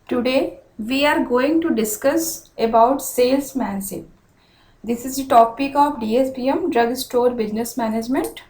Today we are going to discuss about salesmanship. This is the topic of DSPM, Drug Store Business Management.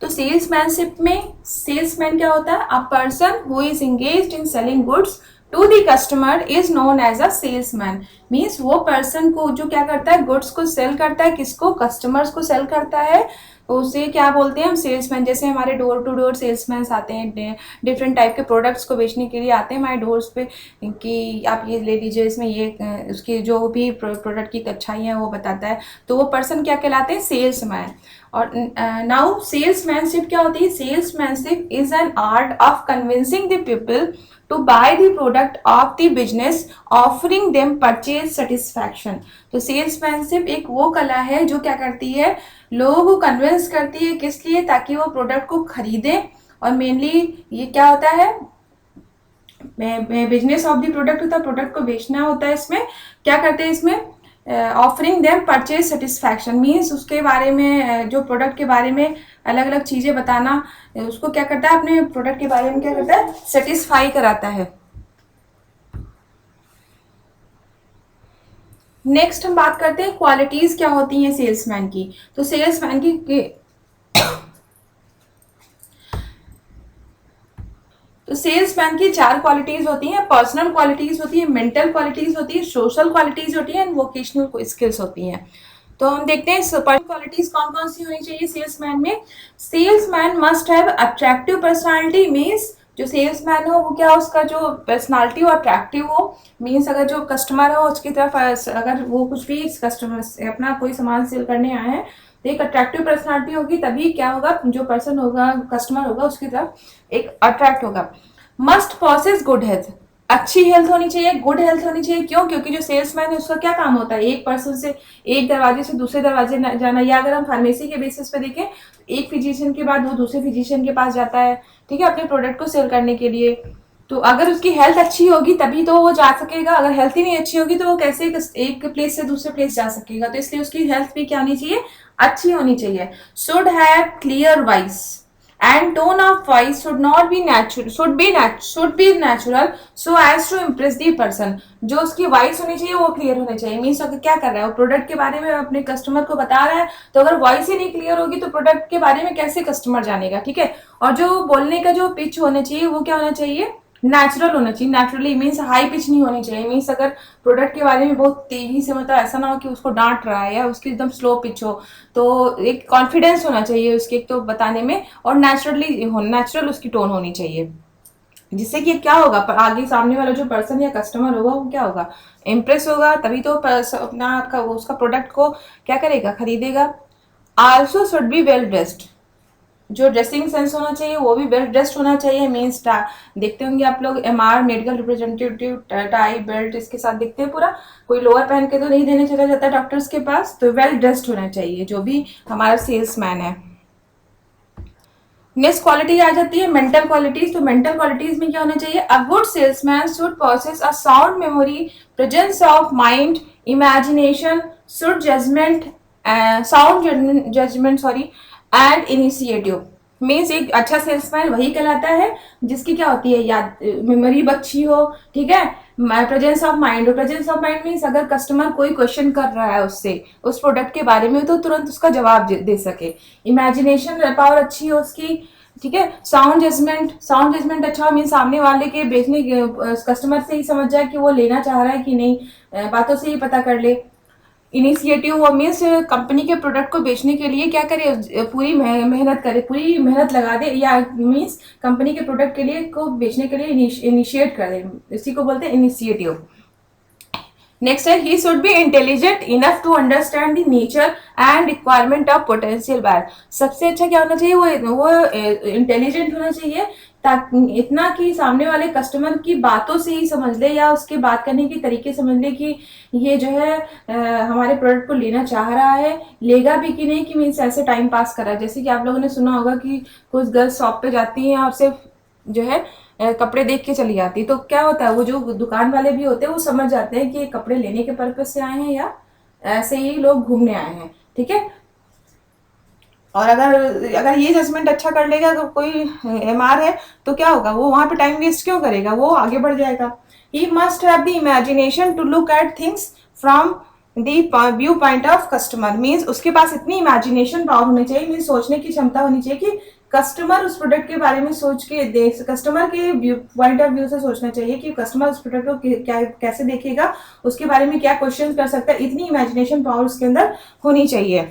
तो salesmanship में salesman क्या होता है? A person who is engaged in selling goods to the customer is known as a salesman. Means वो person को जो क्या करता है, गुड्स को सेल करता है, किसको? कस्टमर्स को सेल करता है, तो उसे क्या बोलते हैं हम? सेल्समैन। जैसे हमारे डोर टू डोर सेल्समैन आते हैं, डिफरेंट टाइप के प्रोडक्ट्स को बेचने के लिए आते हैं हमारे डोर्स पे कि आप ये ले लीजिए, इसमें ये उसकी जो भी प्रोडक्ट की अच्छाई है वो बताता है, तो वो पर्सन क्या कहलाते हैं? सेल्समैन। और नाउ सेल्समैनशिप क्या होती है? Salesmanship is an art of convincing the people to buy the product of the business, offering them purchase satisfaction. तो सेल्समैनशिप एक वो कला है जो क्या करती है, लोगों को कन्विंस करती है, किस लिए? ताकि वो प्रोडक्ट को खरीदें। और मेनली ये क्या होता है, बिजनेस ऑफ द प्रोडक्ट होता है, प्रोडक्ट को बेचना होता है। इसमें क्या करते हैं? इसमें offering them purchase satisfaction means उसके बारे में, जो प्रोडक्ट के बारे में अलग अलग चीज़ें बताना, उसको क्या करता है, अपने प्रोडक्ट के बारे में क्या करता है? सेटिस्फाई कराता है। नेक्स्ट हम बात करते हैं क्वालिटीज क्या होती हैं सेल्समैन की। तो सेल्समैन की तो सेल्समैन की 4 क्वालिटीज होती हैं। पर्सनल क्वालिटीज होती है, मेंटल क्वालिटीज होती है, सोशल क्वालिटीज होती है एंड वोकेशनल स्किल्स होती हैं। तो हम देखते हैं पर्सनल क्वालिटीज कौन कौन सी होनी चाहिए सेल्समैन में। Salesman must have attractive personality. Means जो सेल्समैन हो वो क्या, उसका जो पर्सनालिटी हो अट्रैक्टिव हो। मीन्स अगर जो कस्टमर हो उसकी तरफ, अगर वो कुछ भी कस्टमर से अपना कोई सामान सेल करने आए हैं, तो एक अट्रैक्टिव पर्सनालिटी होगी, तभी क्या होगा, जो पर्सन होगा, कस्टमर होगा, उसकी तरफ एक अट्रैक्ट होगा। Must possesses good health. अच्छी हेल्थ होनी चाहिए, गुड हेल्थ होनी चाहिए। क्यों? क्योंकि जो सेल्समैन है उसका क्या काम होता है? एक पर्सन से, एक दरवाजे से दूसरे दरवाजे जाना। या अगर हम फार्मेसी के बेसिस पे देखें, एक फिजिशियन के बाद वो दूसरे फिजिशियन के पास जाता है, ठीक है, अपने प्रोडक्ट को सेल करने के लिए। तो अगर उसकी हेल्थ अच्छी होगी तभी तो वो जा सकेगा। अगर हेल्थ ही नहीं अच्छी होगी तो वो कैसे एक प्लेस से दूसरे प्लेस जा सकेगा? तो इसलिए उसकी हेल्थ भी क्या होनी चाहिए? अच्छी होनी चाहिए। Should have clear voice and tone of voice should not be natural, should be natural so as to impress the person। जो उसकी वॉइस होनी चाहिए वो क्लियर होनी चाहिए। मीन्स अगर क्या कर रहा है वो, प्रोडक्ट के बारे में अपने कस्टमर को बता रहा है, तो अगर वॉइस ही नहीं क्लियर होगी तो प्रोडक्ट के बारे में कैसे कस्टमर जानेगा? ठीक है। और जो बोलने का जो पिच होना चाहिए वो क्या होना चाहिए? नेचुरल होना चाहिए। नेचुरली मीन्स हाई पिच नहीं होनी चाहिए। मीन्स अगर प्रोडक्ट के बारे में बहुत तेजी से, मतलब ऐसा ना हो कि उसको डांट रहा है या उसकी एकदम स्लो पिच हो, तो एक कॉन्फिडेंस होना चाहिए उसके एक तो बताने में, और नेचुरल उसकी टोन होनी चाहिए, जिससे कि क्या होगा, आगे सामने वाला जो पर्सन या कस्टमर होगा वो क्या होगा? इम्प्रेस होगा, तभी तो अपना उसका प्रोडक्ट को क्या करेगा? खरीदेगा। Also should be well dressed. जो ड्रेसिंग सेंस होना चाहिए वो भी वेल ड्रेस्ड होना चाहिए। मीन्स देखते होंगे आप लोग, MR medical representative tie belt इसके साथ दिखते हैं पूरा। कोई लोअर पहन के तो नहीं देने चला जाता डॉक्टर्स के पास। तो वेल ड्रेस्ड होना चाहिए जो भी हमारा सेल्समैन है। नेक्स्ट क्वालिटी आ जाती है मेंटल क्वालिटीज। तो मेंटल क्वालिटीज में क्या होना चाहिए? A good salesman should possess a sound memory, presence of mind, imagination, should judgement, sound judgement sorry, and initiative. Means एक अच्छा सेल्समैन वही कहलाता है जिसकी क्या होती है? याद, मेमोरी अच्छी हो, ठीक है, प्रेजेंस ऑफ माइंड हो। प्रेजेंस ऑफ माइंड मीन्स अगर कस्टमर कोई क्वेश्चन कर रहा है उससे उस प्रोडक्ट के बारे में, तो तुरंत उसका जवाब दे सके। इमेजिनेशन पावर अच्छी हो उसकी, ठीक है। साउंड जजमेंट अच्छा मीन सामने वाले के बेचने कस्टमर से ही समझ जाए कि वो लेना चाह रहा है कि नहीं, बातों से ही पता कर ले। इनिशिएटिव वो मीन्स कंपनी के प्रोडक्ट को बेचने के लिए क्या करे? पूरी मेहनत करे, पूरी मेहनत लगा दे, या मीन्स कंपनी के प्रोडक्ट के लिए को बेचने के लिए इनिशिएट करे, इसी को बोलते हैं इनिशिएटिव। नेक्स्ट है he should be intelligent enough to understand the nature and requirement of potential buyer. सबसे अच्छा क्या होना चाहिए, वो इंटेलिजेंट होना चाहिए, ताकि इतना कि सामने वाले कस्टमर की बातों से ही समझ ले या उसके बात करने के तरीके समझ ले कि ये जो है हमारे प्रोडक्ट को लेना चाह रहा है, लेगा भी कि नहीं, कि मीन्स ऐसे टाइम पास कर रहा है। जैसे कि आप लोगों ने सुना होगा कि कुछ गर्ल्स शॉप पे जाती हैं और सिर्फ जो है कपड़े देख के चली जाती, तो क्या होता है वो जो दुकान वाले भी होते हैं वो समझ जाते हैं कि ये कपड़े लेने के पर्पज से आए हैं या ऐसे ही लोग घूमने आए हैं, ठीक है। और अगर अगर ये जजमेंट अच्छा कर लेगा, अगर कोई एमआर है तो क्या होगा, वो वहां पे टाइम वेस्ट क्यों करेगा, वो आगे बढ़ जाएगा। He must have the imagination to look at things from the view point of customer. Means उसके पास इतनी इमेजिनेशन पावर होनी चाहिए, मीन्स सोचने की क्षमता होनी चाहिए कि कस्टमर उस प्रोडक्ट के बारे में सोच के देख, कस्टमर के पॉइंट ऑफ व्यू से सोचना चाहिए कि कस्टमर उस प्रोडक्ट को क्या कैसे देखेगा, उसके बारे में क्या क्वेश्चन कर सकता है, इतनी इमेजिनेशन पावर उसके अंदर होनी चाहिए।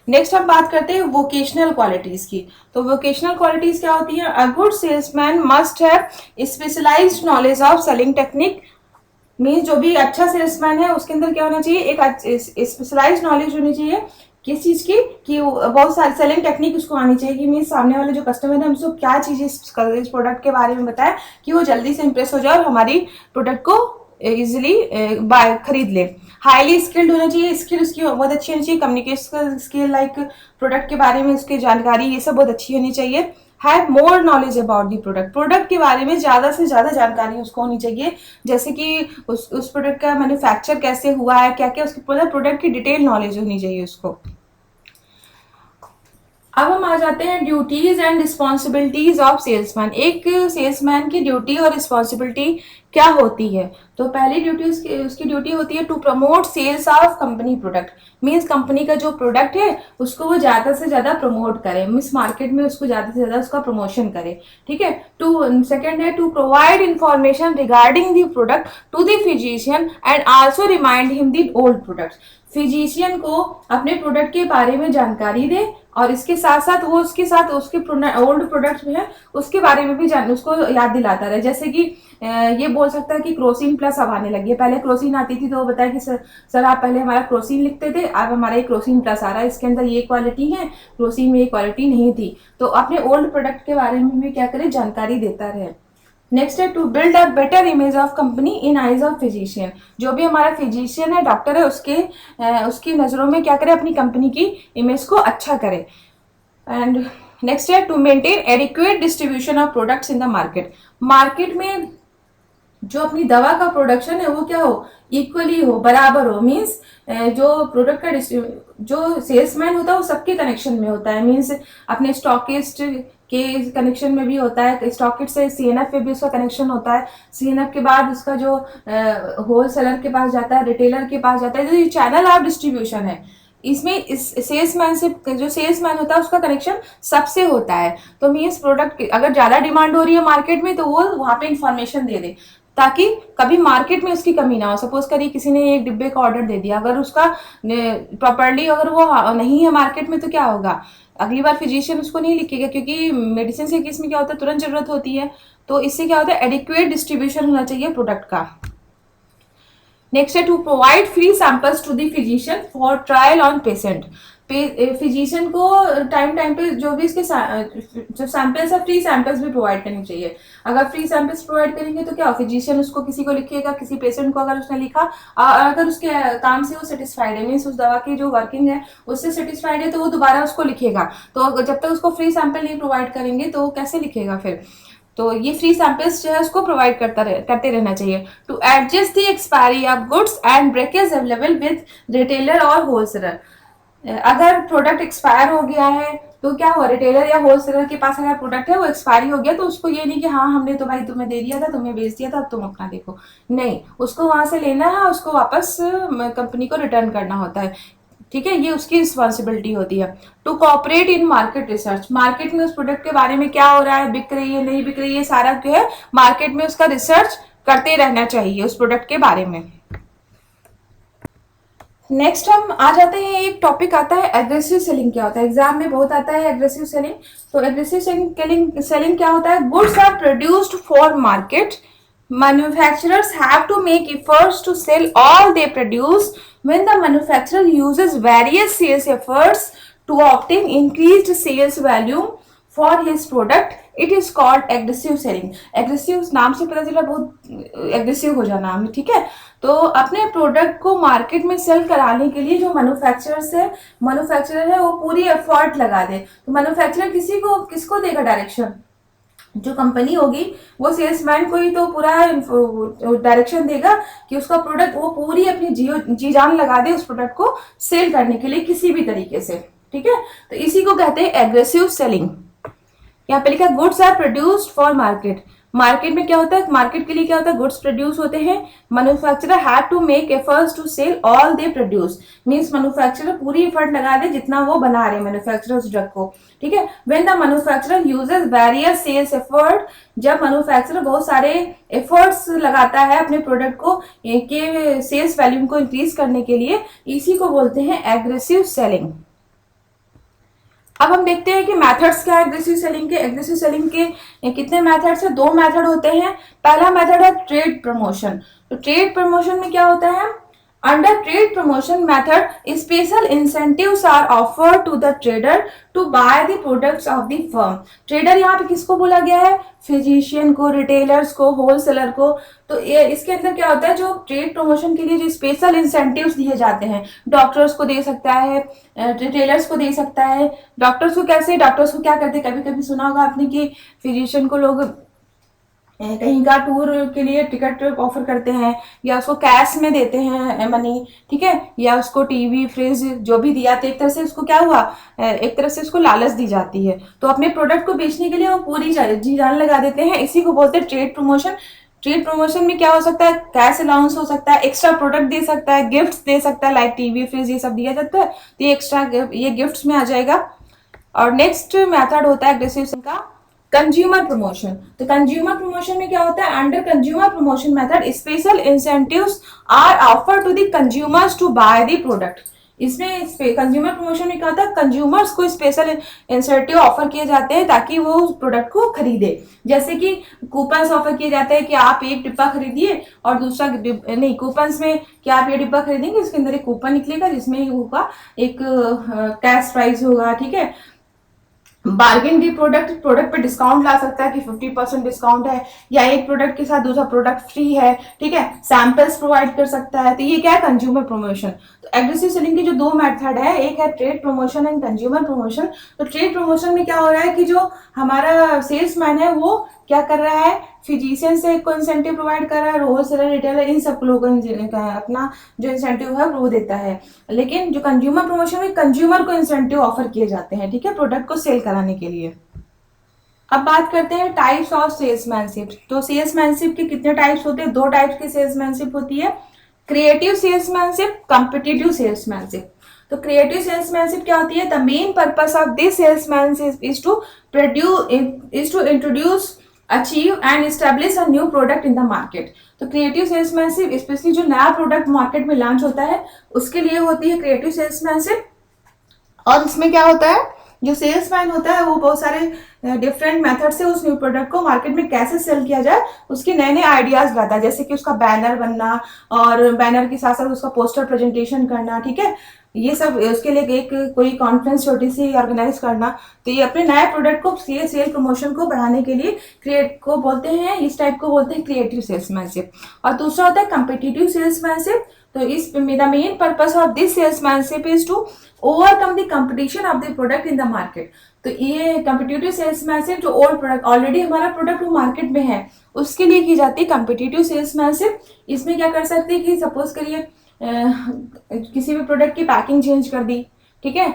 नेक्स्ट हम बात करते हैं वोकेशनल क्वालिटीज की। तो वोकेशनल क्वालिटीज क्या होती है, a good salesman must have specialised knowledge of selling technique. Means जो भी अच्छा सेल्समैन है उसके अंदर क्या होना चाहिए, एक स्पेशलाइज्ड नॉलेज होनी चाहिए किस चीज की, कि बहुत सारी सेलिंग टेक्निक उसको आनी चाहिए, कि मीन्स सामने वाले जो कस्टमर है उसको क्या चीज इस प्रोडक्ट के बारे में बताए कि वो जल्दी से इंप्रेस हो जाए और हमारी प्रोडक्ट को इजिली बाय खरीद ले। हाईली स्किल्ड होना चाहिए, स्किल उसकी बहुत अच्छी होनी चाहिए, कम्युनिकेशन स्किल लाइक प्रोडक्ट के बारे में उसकी जानकारी ये सब बहुत अच्छी होनी चाहिए। Have more knowledge about the product, product के बारे में ज्यादा से ज्यादा जानकारी उसको होनी चाहिए, जैसे कि उस प्रोडक्ट का मैन्युफैक्चर कैसे हुआ है, क्या क्या उसके प्रोडक्ट की डिटेल नॉलेज होनी चाहिए उसको। अब हम आ जाते हैं duties and responsibilities of salesman. एक सेल्समैन की ड्यूटी और रिस्पॉन्सिबिलिटी क्या होती है। तो पहली ड्यूटी उसकी ड्यूटी होती है to promote sales of company product. Means company का जो प्रोडक्ट है उसको वो ज्यादा से ज्यादा प्रमोट करे, मीन्स मार्केट में उसको ज्यादा से ज्यादा उसका प्रमोशन करे, ठीक है। टू सेकेंड है to provide information regarding the product to the physician and also remind him the old product. Physician को अपने प्रोडक्ट के बारे में जानकारी दे और इसके साथ साथ वो उसके साथ उसके ओल्ड प्रोडक्ट्स में है उसके बारे में भी उसको याद दिलाता रहे। जैसे कि ये बोल सकता है कि क्रोसिन प्लस अब आने लगी है, पहले क्रोसिन आती थी तो वो बताया कि सर आप पहले हमारा क्रोसिन लिखते थे, अब हमारा ये क्रोसिन प्लस आ रहा है, इसके अंदर ये क्वालिटी है, क्रोसिन में ये क्वालिटी नहीं थी। तो अपने ओल्ड प्रोडक्ट के बारे में भी क्या करे, जानकारी देता रहे। नेक्स्ट है to build a better image of company in eyes of physician. जो भी हमारा फिजिशियन है, डॉक्टर है, उसकी नज़रों में क्या करे, अपनी कंपनी की इमेज को अच्छा करे। एंड नेक्स्ट है to maintain adequate distribution of products in the market. Market में जो अपनी दवा का प्रोडक्शन है वो क्या हो, इक्वली हो, बराबर हो। मीन्स जो प्रोडक्ट का जो सेल्समैन होता है वो सबके कनेक्शन में होता है। मीन्स अपने स्टॉकिस्ट के कनेक्शन में भी होता है, स्टॉकिस्ट से सीएनएफ पे भी उसका कनेक्शन होता है, सीएनएफ के बाद उसका जो होल सेलर के पास जाता है, रिटेलर के पास जाता है। तो ये चैनल ऑफ डिस्ट्रीब्यूशन है, इसमें इस सेल्समैन से जो सेल्समैन होता है उसका कनेक्शन सबसे होता है। तो मीन्स प्रोडक्ट अगर ज़्यादा डिमांड हो रही है मार्केट में तो वो वहाँ पे इंफॉर्मेशन दे दे ताकि कभी मार्केट में उसकी कमी ना हो। सपोज करिए किसी ने एक डिब्बे का ऑर्डर दे दिया, अगर उसका प्रॉपरली अगर वो नहीं है मार्केट में तो क्या होगा, अगली बार फिजिशियन उसको नहीं लिखेगा, क्योंकि मेडिसिन के केस में क्या होता है तुरंत जरूरत होती है। तो इससे क्या होता है एडिक्वेट डिस्ट्रीब्यूशन होना चाहिए प्रोडक्ट का। नेक्स्ट है to provide free samples to the physician for trial on patient. Physician को टाइम टाइम पे जो भी इसके जो सैंपल्स है फ्री सैंपल्स भी प्रोवाइड करनी चाहिए। अगर फ्री सैंपल्स प्रोवाइड करेंगे तो क्या फिजिशियन उसको किसी को लिखेगा, किसी पेशेंट को अगर उसने लिखा, अगर उसके काम से वो सेटिस्फाइड है, मीन्स उस दवा की जो वर्किंग है उससे सेटिस्फाइड है, तो वो दोबारा उसको लिखेगा। तो जब तक उसको फ्री सैंपल नहीं प्रोवाइड करेंगे तो वो कैसे लिखेगा फिर। तो ये फ्री सैंपल्स जो है उसको प्रोवाइड करते रहना चाहिए। To adjust the expiry of goods and breakage available with retailer और होलसेलर। अगर प्रोडक्ट एक्सपायर हो गया है तो क्या हुआ, रिटेलर या होलसेलर के पास अगर प्रोडक्ट है वो एक्सपायरी हो गया तो उसको ये नहीं कि हाँ हमने तो भाई तुम्हें दे दिया था, तुम्हें बेच दिया था, अब तुम अपना देखो। नहीं, उसको वहां से लेना है, उसको वापस कंपनी को रिटर्न करना होता है। ठीक है, ये उसकी रिस्पॉन्सिबिलिटी होती है। To cooperate in market research, market में उस प्रोडक्ट के बारे में क्या हो रहा है, बिक रही है नहीं बिक रही है, सारा जो है मार्केट में उसका रिसर्च करते रहना चाहिए उस प्रोडक्ट के बारे में। नेक्स्ट हम आ जाते हैं, एक टॉपिक आता है एग्रेसिव सेलिंग क्या होता है, एग्जाम में बहुत आता है एग्रेसिव सेलिंग। तो एग्रेसिव सेलिंग क्या होता है, goods are produced for market, manufacturers have to make efforts to sell all they produce. When the manufacturer uses various sales efforts to obtain increased sales volume for his product, it is called aggressive selling. aggressive नाम से पता चला बहुत aggressive हो जाना हमें, ठीक है। तो अपने प्रोडक्ट को मार्केट में सेल कराने के लिए जो मैन्युफैक्चरर है वो पूरी एफर्ट लगा दे। तो मैन्युफैक्चरर किसको देगा डायरेक्शन, जो कंपनी होगी वो सेल्समैन को ही तो पूरा डायरेक्शन देगा कि उसका प्रोडक्ट वो पूरी अपनी जी जान लगा दे उस प्रोडक्ट को सेल करने के लिए किसी भी तरीके से। ठीक है, तो इसी को कहते हैं एग्रेसिव सेलिंग। यहाँ पे लिखा goods are produced for market, market में क्या होता है, मार्केट के लिए क्या होता है, गुड्स प्रोड्यूस होते हैं। Manufacturer have to make efforts to sell all they produce, means manufacturer पूरी एफर्ट लगा दे जितना वो बना रहे मैन्युफैक्चरर उस ड्रग को। ठीक है, when the manufacturer uses various cells effort, जब मैन्युफैक्चरर बहुत सारे एफर्ट्स लगाता है अपने प्रोडक्ट को के सेल्स वैल्यूम को इंक्रीज करने के लिए, इसी को बोलते हैं एग्रेसिव सेलिंग। अब हम देखते हैं कि मेथड्स क्या है एग्रेसिव सेलिंग के। एग्रेसिव सेलिंग के कितने मेथड्स है, 2 मेथड होते हैं। पहला मेथड है ट्रेड प्रमोशन। तो ट्रेड प्रमोशन में क्या होता है, under trade promotion method special incentives are offered to the trader to buy the products of the firm. Trader यहाँ पे किसको बोला गया है, फिजिशियन को, रिटेलर्स को, होलसेलर को। तो ये इसके अंदर क्या होता है, जो ट्रेड प्रमोशन के लिए जो स्पेशल इंसेंटिव्स दिए जाते हैं, डॉक्टर्स को दे सकता है, रिटेलर्स को दे सकता है। डॉक्टर्स को कैसे, डॉक्टर्स को क्या करते हैं, कभी कभी सुना होगा आपने कि फिजिशियन को लोग कहीं का टूर के लिए टिकट ऑफर करते हैं या उसको कैश में देते हैं मनी, ठीक है, या उसको टीवी फ्रिज जो भी दिया, तो एक तरह से उसको क्या हुआ, एक तरह से उसको लालच दी जाती है। तो अपने प्रोडक्ट को बेचने के लिए वो पूरी जी जान लगा देते हैं, इसी को बोलते हैं ट्रेड प्रमोशन। ट्रेड प्रमोशन में क्या हो सकता है, कैश अलाउंस हो सकता है, एक्स्ट्रा प्रोडक्ट दे सकता है, गिफ्ट्स दे सकता है, लाइक टीवी फ्रिज ये सब दिया जाता है, तो ये एक्स्ट्रा ये गिफ्ट्स में आ जाएगा। और नेक्स्ट मेथड होता है एग्रेसिव का कंज्यूमर प्रमोशन। तो कंज्यूमर प्रमोशन में क्या होता है, under consumer promotion method special incentives are offer to the consumers to buy the product. इसमें कंज्यूमर प्रमोशन में क्या होता है, कंज्यूमर्स को स्पेशल इंसेंटिव ऑफर किए जाते हैं ताकि वो उस प्रोडक्ट को खरीदे। जैसे कि कूपन्स ऑफर किए जाते हैं कि आप एक डिब्बा खरीदिए और दूसरा नहीं, कूपन्स में कि आप ये डिब्बा खरीदेंगे उसके अंदर एक कूपन निकलेगा जिसमें होगा एक कैश प्राइस होगा। ठीक है, बार्गेन दी प्रोडक्ट पे डिस्काउंट ला सकता है कि 50% डिस्काउंट है, या एक प्रोडक्ट के साथ दूसरा प्रोडक्ट फ्री है। ठीक है, सैंपल्स प्रोवाइड कर सकता है। तो ये क्या है, कंज्यूमर प्रमोशन। तो एग्रेसिव सेलिंग की जो 2 मेथड है, एक है trade promotion and consumer promotion. तो ट्रेड प्रमोशन में क्या हो रहा है कि जो हमारा सेल्समैन है वो क्या कर रहा है, फिजिशियन से को इंसेंटिव प्रोवाइड कर रहा है, होलसेलर रिटेलर इन सब लोगों का अपना जो इंसेंटिव है वो देता है। लेकिन जो कंज्यूमर प्रमोशन में कंज्यूमर को इंसेंटिव ऑफर किए जाते हैं, ठीक है, प्रोडक्ट को सेल कराने के लिए। अब बात करते हैं टाइप्स ऑफ सेल्समैनशिप। तो सेल्समैनशिप के कितने टाइप्स होते हैं? दो टाइप्स की सेल्समैनशिप होती है, क्रिएटिव सेल्समैनशिप, कॉम्पिटिटिव सेल्समैनशिप। तो क्रिएटिव सेल्समैनशिप क्या होती है? The main purpose of this salesmanship is to introduce, achieve and establish a new product in the market. तो क्रिएटिव सेल्समैनशिप स्पेशली जो नया प्रोडक्ट मार्केट में लॉन्च होता है उसके लिए होती है क्रिएटिव सेल्समैनशिप। और इसमें क्या होता है, जो सेल्समैन होता है वो बहुत सारे डिफरेंट मेथड से उस न्यू प्रोडक्ट को मार्केट में कैसे सेल किया जाए उसके नए नए आइडियाज लाता है, जैसे कि उसका बैनर बनना और बैनर के साथ साथ उसका पोस्टर प्रेजेंटेशन करना, ठीक है, ये सब उसके लिए एक कोई कॉन्फ्रेंस छोटी सी ऑर्गेनाइज करना। तो ये अपने नए प्रोडक्ट को सेल प्रमोशन को बढ़ाने के लिए क्रिएट को बोलते हैं, इस टाइप को बोलते हैं क्रिएटिव सेल्समैनशिप। और दूसरा होता है कम्पिटिटिव सेल्समैनशिप। तो इस the main purpose of this salesmanship is to overcome the competition of the product in the market. तो ये कम्पिटिटिव सेल्समैनशिप जो ओल्ड प्रोडक्ट ऑलरेडी हमारा प्रोडक्ट वो मार्केट में है उसके लिए की जाती है कम्पिटिटिव सेल्समैनशिप। इसमें क्या कर सकते हैं कि सपोज करिए किसी भी प्रोडक्ट की पैकिंग चेंज कर दी, ठीक है,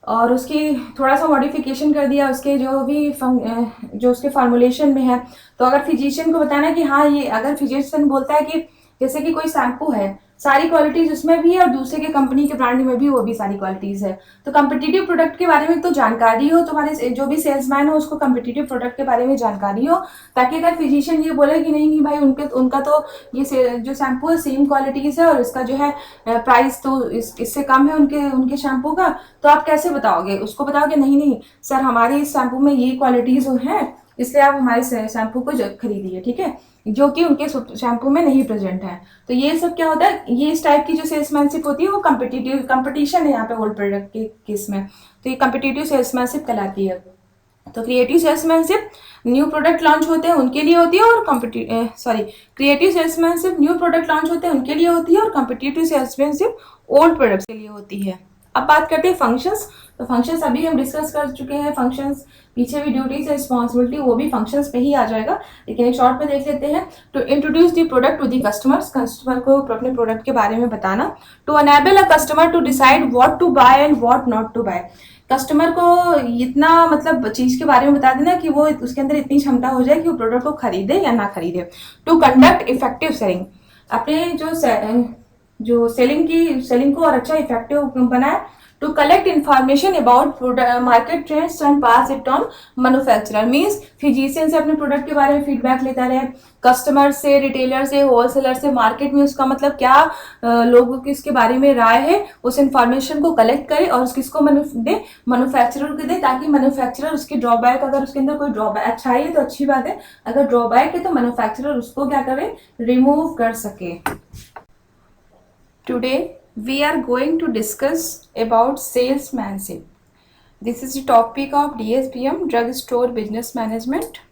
और उसकी थोड़ा सा मॉडिफिकेशन कर दिया उसके जो भी जो उसके फॉर्मुलेशन में है। तो अगर फिजिशियन को बताना कि हाँ ये, अगर फिजिशियन बोलता है कि जैसे कि कोई शैम्पू है, सारी क्वालिटीज उसमें भी है और दूसरे के कंपनी के ब्रांड में भी वो भी सारी क्वालिटीज है। तो कम्पिटिटिव प्रोडक्ट के बारे में तो जानकारी हो, तुम्हारे जो भी सेल्समैन हो उसको कम्पिटिटिव प्रोडक्ट के बारे में जानकारी हो, ताकि अगर फिजिशियन ये बोले कि नहीं नहीं भाई उनका तो ये जो शैम्पू है सेम क्वालिटीज है और इसका जो है प्राइस तो इससे कम है उनके शैम्पू का, तो आप कैसे बताओगे? उसको बताओगे नहीं नहीं सर हमारे इस शैम्पू में ये क्वालिटीज है इसलिए आप हमारे शैम्पू को खरीदिए, ठीक है, जो कि उनके शैम्पू में नहीं प्रेजेंट है। तो ये सब क्या होता है, ये इस टाइप की जो सेल्समैनशिप होती है वो कंपटीशन है यहाँ पे ओल्ड प्रोडक्ट के केस में, तो ये कम्पिटिटिव सेल्समैनशिप कहलाती है। तो creative salesmanship new product launch होते हैं उनके लिए होती है, और creative salesmanship new product launch होते हैं उनके लिए होती है और कम्पिटिटिव सेल्समैनशिप ओल्ड प्रोडक्ट्स के लिए होती है। अब बात करते हैं फंक्शंस। तो फंक्शंस अभी हम डिस्कस कर चुके हैं, फंक्शंस पीछे भी ड्यूटीज रिस्पॉन्सिबिलिटी वो भी फंक्शंस पे ही आ जाएगा, लेकिन एक शॉर्ट में देख लेते हैं। To introduce the product to the customers, customer को अपने प्रोडक्ट के बारे में बताना। To enable a customer to decide what to buy and what not to buy, customer को इतना मतलब चीज के बारे में बता देना कि वो उसके अंदर इतनी क्षमता हो जाए कि वो प्रोडक्ट को खरीदे या ना खरीदे। टू कंडक्ट इफेक्टिव सेलिंग, अपने जो सेलिंग को और अच्छा इफेक्टिव बनाए। To collect information about market trends and pass it on manufacturer, means physician से अपने प्रोडक्ट के बारे में फीडबैक लेता रहे, कस्टमर से, रिटेलर से, होलसेलर से, मार्केट में उसका मतलब क्या लोगों की इसके बारे में राय है, उस इन्फॉर्मेशन को कलेक्ट करे और किसको मैन्युफैक्चरर को दे, ताकि मैन्युफैक्चरर उसकी ड्रॉबैक, अगर उसके अंदर कोई ड्रॉबैक अच्छाई है तो अच्छी बात है, अगर ड्रॉबैक है तो मैन्युफैक्चरर उसको क्या करे, रिमूव कर सके। Today we are going to discuss about salesmanship. This is the topic of DSBM, Drug Store Business Management.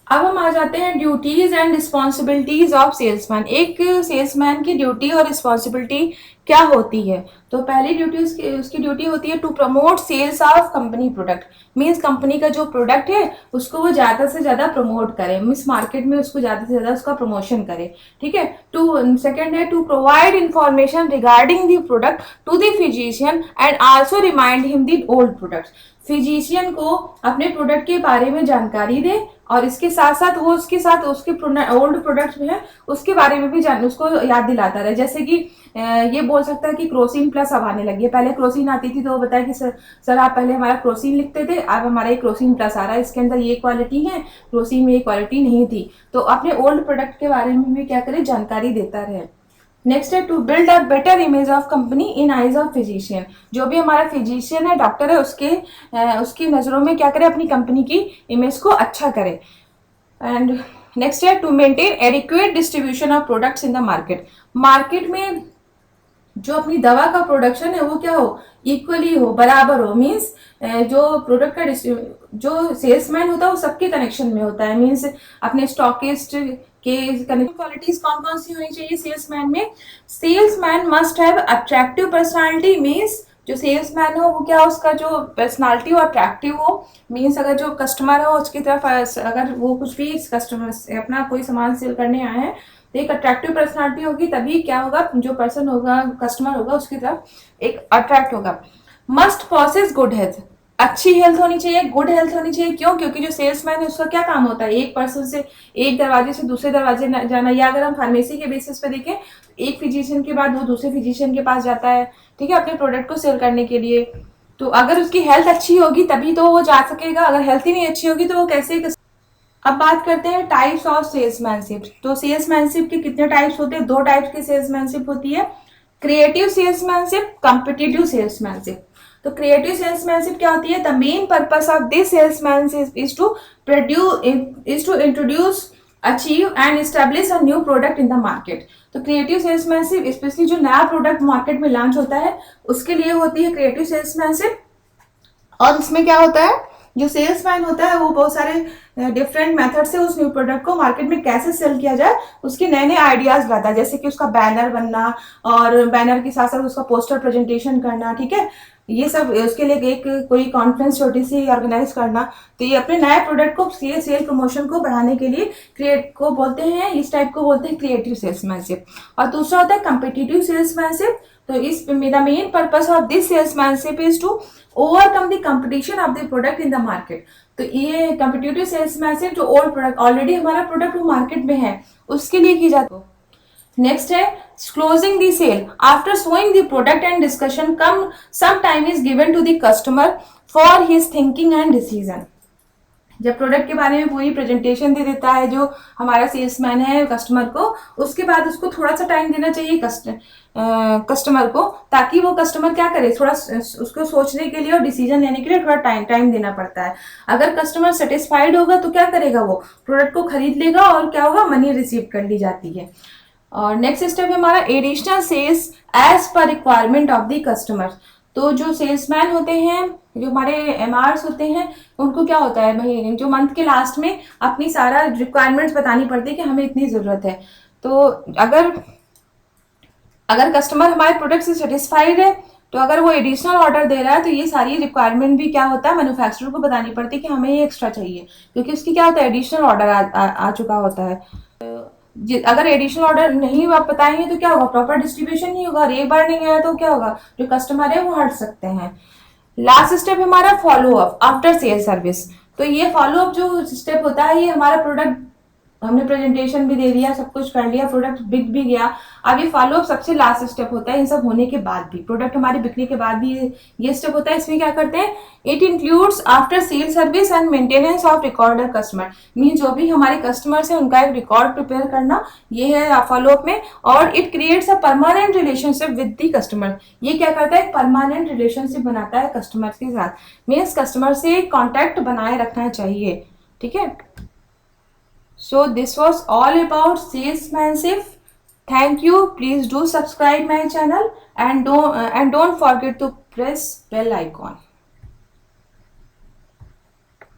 अब हम आ जाते हैं duties and responsibilities of salesman. एक सेल्समैन की ड्यूटी और रिस्पॉन्सिबिलिटी क्या होती है? तो पहली ड्यूटी उसकी ड्यूटी होती है to promote sales of company product, means company का जो प्रोडक्ट है उसको वो ज़्यादा से ज़्यादा प्रमोट करे, मीन्स मार्केट में उसको ज़्यादा से ज़्यादा उसका प्रमोशन करे, ठीक है। टू सेकेंड है to provide information regarding the product to the physician and also remind him the old products, physician को अपने प्रोडक्ट के बारे में जानकारी दे और इसके साथ साथ वो उसके साथ उसके ओल्ड प्रोडक्ट्स में है उसके बारे में भी उसको याद दिलाता रहे। जैसे कि ये बोल सकता है कि क्रोसिन प्लस अब आने लगी है, पहले क्रोसिन आती थी तो वो बताया कि सर आप पहले हमारा क्रोसिन लिखते थे, अब हमारा ये क्रोसिन प्लस आ रहा है, इसके अंदर ये क्वालिटी है, क्रोसिन में ये क्वालिटी नहीं थी। तो अपने ओल्ड प्रोडक्ट के बारे में भी क्या करे, जानकारी देता रहे। नेक्स्ट है to build a better image of company in eyes of physician, जो भी हमारा फिजिशियन है, डॉक्टर है, उसकी नज़रों में क्या करे, अपनी कंपनी की इमेज को अच्छा करे। एंड नेक्स्ट है to maintain adequate distribution of products in the market, market में जो अपनी दवा का प्रोडक्शन है वो क्या हो, इक्वली हो, बराबर हो। मीन्स जो प्रोडक्ट का जो सेल्समैन होता है वो सबके कनेक्शन में होता है। मीन्स अपने स्टॉकिस्ट के कनेक्शन। क्वालिटीज कौन कौन सी होनी चाहिए सेल्समैन में? Salesman must have attractive personality. Means जो सेल्समैन हो वो क्या, उसका जो पर्सनालिटी हो अट्रैक्टिव हो। मीन्स अगर जो कस्टमर हो उसकी तरफ अगर वो कुछ भी कस्टमर से अपना कोई सामान सेल करने आए हैं तो एक अट्रैक्टिव पर्सनालिटी होगी, तभी क्या होगा, जो पर्सन होगा, कस्टमर होगा, उसकी तरफ एक अट्रैक्ट होगा। Must possesses good health. अच्छी हेल्थ होनी चाहिए, गुड हेल्थ होनी चाहिए। क्यों? क्योंकि जो सेल्समैन है उसका क्या काम होता है, एक पर्सन से एक दरवाजे से दूसरे दरवाजे जाना। या अगर हम फार्मेसी के बेसिस पे देखें, एक फिजिशियन के बाद वो दूसरे फिजिशियन के पास जाता है, ठीक है, अपने प्रोडक्ट को सेल करने के लिए। तो अगर उसकी हेल्थ अच्छी होगी तभी तो वो जा सकेगा, अगर हेल्थ ही नहीं अच्छी होगी तो वो कैसे। अब बात करते हैं टाइप्स ऑफ सेल्समैनशिप। तो सेल्समैनशिप के कितने टाइप्स होते हैं? दो टाइप्स की सेल्समैनशिप होती है, क्रिएटिव सेल्समैनशिप, कॉम्पिटिटिव सेल्समैनशिप। तो क्रिएटिव सेल्समैनशिप क्या होती है? The main purpose of this salesmanship is to introduce, achieve and establish a new product in the market. तो क्रिएटिव सेल्समैनशिप स्पेशली जो नया प्रोडक्ट मार्केट में लॉन्च होता है उसके लिए होती है क्रिएटिव सेल्समैनशिप। और इसमें क्या होता है, जो सेल्समैन होता है वो बहुत सारे डिफरेंट मेथड से उस न्यू प्रोडक्ट को मार्केट में कैसे सेल किया जाए उसके नए नए आइडियाज लाता है। जैसे कि उसका बैनर बनना, और बैनर के साथ साथ उसका पोस्टर प्रेजेंटेशन करना, ठीक है, ये सब उसके लिए एक कोई कॉन्फ्रेंस छोटी सी ऑर्गेनाइज करना। तो ये अपने नए प्रोडक्ट को सेल प्रमोशन को बढ़ाने के लिए क्रिएट को बोलते हैं, इस टाइप को बोलते हैं क्रिएटिव सेल्समैनशिप। और दूसरा होता है कम्पिटिटिव सेल्समैनशिप। तो इस the main purpose of this salesmanship is to overcome the competition of the product in the market. तो ये कम्पिटिटिव सेल्समैनशिप जो ओल्ड प्रोडक्ट, ऑलरेडी हमारा प्रोडक्ट वो मार्केट में है, उसके लिए की जाती है। नेक्स्ट है closing the sale. After showing the product and discussion come some time is given to the customer for his thinking and decision. जब प्रोडक्ट के बारे में पूरी प्रेजेंटेशन दे देता है जो हमारा सेल्समैन है कस्टमर को, उसके बाद उसको थोड़ा सा टाइम देना चाहिए कस्टमर को, ताकि वो कस्टमर क्या करे, थोड़ा उसको सोचने के लिए और डिसीजन लेने के लिए थोड़ा टाइम देना पड़ता है। अगर कस्टमर सेटिस्फाइड होगा तो क्या करेगा, वो प्रोडक्ट को खरीद लेगा और क्या होगा, मनी रिसीव कर ली जाती है। और नेक्स्ट स्टेप है हमारा additional sales as per requirement of the customer. तो जो सेल्समैन होते हैं, जो हमारे एमआरस होते हैं, उनको क्या होता है, महीने जो मंथ के लास्ट में अपनी सारा रिक्वायरमेंट्स बतानी पड़ती है कि हमें इतनी ज़रूरत है। तो अगर कस्टमर हमारे प्रोडक्ट से सेटिस्फाइड है तो अगर वो एडिशनल ऑर्डर दे रहा है तो ये सारी रिक्वायरमेंट भी क्या होता है, मैन्युफैक्चरर को बतानी पड़ती है कि हमें ये एक्स्ट्रा चाहिए, क्योंकि उसकी क्या होता है, एडिशनल ऑर्डर आ चुका होता है। अगर एडिशनल ऑर्डर नहीं आप बताएंगे तो क्या होगा, प्रॉपर डिस्ट्रीब्यूशन नहीं होगा, और एक बार नहीं आया तो क्या होगा, जो कस्टमर है वो हट सकते हैं। लास्ट स्टेप हमारा follow up after sale service. तो ये फॉलो अप जो स्टेप होता है, ये हमारा प्रोडक्ट हमने प्रेजेंटेशन भी दे दिया, सब कुछ कर लिया, प्रोडक्ट बिक भी गया, अब ये फॉलो अप सबसे लास्ट स्टेप होता है। इन सब होने के बाद भी, प्रोडक्ट हमारे बिकने के बाद भी ये स्टेप होता है। इसमें क्या करते हैं, it includes after sale service and maintenance of record customer. Mean जो भी हमारे कस्टमर्स हैं उनका एक रिकॉर्ड प्रिपेयर करना, ये है फॉलो अप में। और it creates a permanent relationship with the customer. ये क्या करता है, परमानेंट रिलेशनशिप बनाता है कस्टमर के साथ। मीन्स कस्टमर से कॉन्टैक्ट बनाए रखना चाहिए, ठीक है। So this was all about salesmanship. Thank you. Please do subscribe my channel and don't forget to press bell icon.